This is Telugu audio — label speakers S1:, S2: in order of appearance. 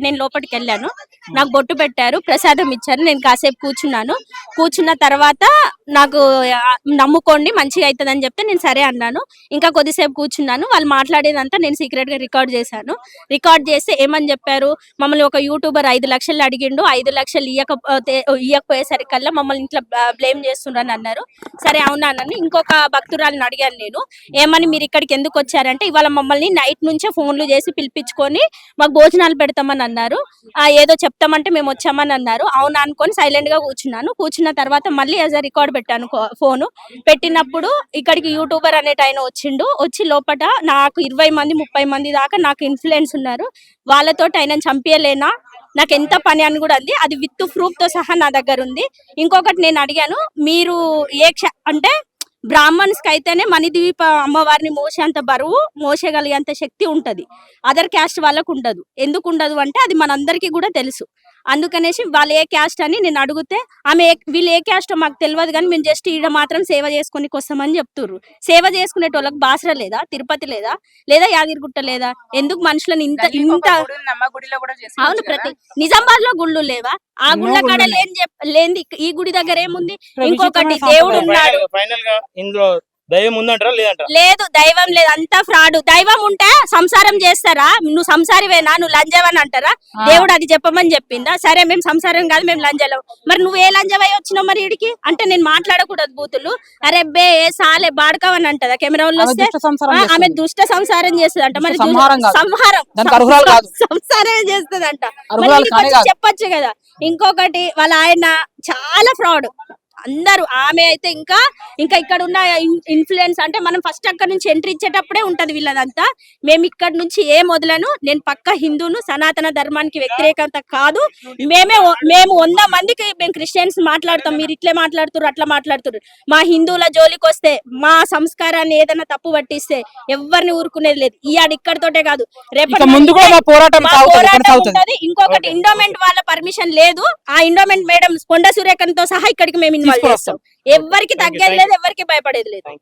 S1: నేను లోపలికి వెళ్ళాను. నాకు బొట్టు పెట్టారు, ప్రసాదం ఇచ్చారు. నేను కాసేపు కూర్చున్నాను. కూర్చున్న తర్వాత నాకు నమ్ముకోండి మంచిగా అవుతుందని చెప్తే నేను సరే అన్నాను. ఇంకా కొద్దిసేపు కూర్చున్నాను. వాళ్ళు మాట్లాడేదంతా నేను సీక్రెట్ గా రికార్డ్ చేశాను. రికార్డ్ చేస్తే ఏమని చెప్పారు, మమ్మల్ని ఒక యూట్యూబర్ 5 లక్షలు అడిగిండు, 5 లక్షలు ఇయ్యకపోయేసరికల్లా మమ్మల్ని ఇంట్లో బ్లేమ్ చేస్తుండ్రని అన్నారు. సరే అవునా అన్నాను. ఇంకొక భక్తురాలను అడిగాను నేను, ఏమని మీరు ఇక్కడికి ఎందుకు వచ్చారంటే, ఇవాళ మమ్మల్ని నైట్ నుంచే ఫోన్లు చేసి పిలిపించుకొని మాకు భోజనాలు పెడతామని అన్నారు, ఏదో చెప్తామంటే మేము వచ్చామని అన్నారు. అవునా అనుకొని సైలెంట్ గా కూర్చున్నాను. కూర్చున్న తర్వాత మళ్ళీ యాజ్ రికార్డ్ పెట్టాను ఫోను. పెట్టినప్పుడు ఇక్కడికి యూట్యూబర్ అనేట ఆయన వచ్చిండు. వచ్చి లోపల నాకు 20 మంది 30 మంది దాకా నాకు ఇన్ఫ్లుయెన్స్ ఉన్నారు, వాళ్ళతో ఆయన చంపేయలేనా, నాకు ఎంత పని అని కూడా అంది. అది విత్ ప్రూఫ్ తో సహా నా దగ్గర ఉంది. ఇంకొకటి నేను అడిగాను, మీరు అంటే బ్రాహ్మణ్స్ కి అయితేనే మణిద్వీప అమ్మవారిని మోసేంత బరువు, మోసగలిగేంత శక్తి ఉంటది, అదర్ క్యాస్ట్ వాళ్ళకు ఉండదు. ఎందుకు ఉండదు అంటే అది మనందరికీ కూడా తెలుసు. అందుకనేసి వాళ్ళు ఏ క్యాస్ట్ అని నేను అడిగితే, వీళ్ళు ఏ క్యాస్ట్ మాకు తెలియదు కానీ మేము జస్ట్ ఈడ మాత్రం సేవ చేసుకుని వస్తామని చెప్తుర్రు. సేవ చేసుకునేటోళ్ళకి బాసర లేదా, తిరుపతి లేదా, లేదా యాదగిరిగుట్ట లేదా? ఎందుకు మనుషులను ఇంత అవును, ప్రతి నిజామాబాద్ లో గుళ్ళు లేవా? ఆ గుళ్ళ కాడ లేని ఈ గుడి దగ్గర ఏముంది? ఇంకొకటి దేవుడు ఉన్నాడు,
S2: దైవం ఉందంటారా లేదంటారా?
S1: లేదు, దైవం లేదు, అంతా ఫ్రాడ్. దైవం ఉంటే సంసారం చేస్తారా? నువ్వు సంసారివేనా, నువ్వు లంజవని అంటారా? దేవుడు అది చెప్పమని చెప్పిందా? సరే మేము సంసారం కాదు, మేము లంజలం. మరి నువ్వు ఏ లంజవై వచ్చినావు మరి ఇడికి అంటే? నేను మాట్లాడకూడదు బూతులు. అరే బే ఏ సాలే బాడకావని అంటదా కెమెరాలో వస్తే? ఆమె దుష్ట సంసారం చేస్తుందంట. మరి సంసారం చేస్తుందంట, చెప్పొచ్చు కదా. ఇంకొకటి వాళ్ళ ఆయన చాలా ఫ్రాడ్ అందరూ. ఆమె అయితే ఇంకా ఇక్కడ ఉన్న ఇన్ఫ్లుయెన్స్ అంటే మనం ఫస్ట్ అక్కడ నుంచి ఎంట్రీ ఇచ్చేటప్పుడే ఉంటది వీళ్ళదంతా. మేము ఇక్కడ నుంచి ఏ మొదలను, నేను పక్క హిందూను, సనాతన ధర్మానికి వ్యతిరేకత కాదు. మేము 100 మందికి మేము క్రిస్టియన్స్ మాట్లాడతాం, మీరు ఇట్లే మాట్లాడుతున్నారు అట్లా మాట్లాడుతున్నారు. మా హిందువుల జోలికి వస్తే, మా సంస్కారాన్ని ఏదైనా తప్పు పట్టిస్తే ఎవరిని ఊరుకునేది లేదు. ఇక్కడతోటే కాదు, రేపు పోరాటం ఉంటది. ఇంకొకటి ఎండోమెంట్ వాళ్ళ పర్మిషన్ లేదు. ఆ ఎండోమెంట్ మేడం కొండ సురేఖతో సహా ఇక్కడికి మేము ఇన్వాల్వ్ చేస్తాం. ఎవరికి తగ్గేది లేదు, ఎవరికి భయపడేది లేదు.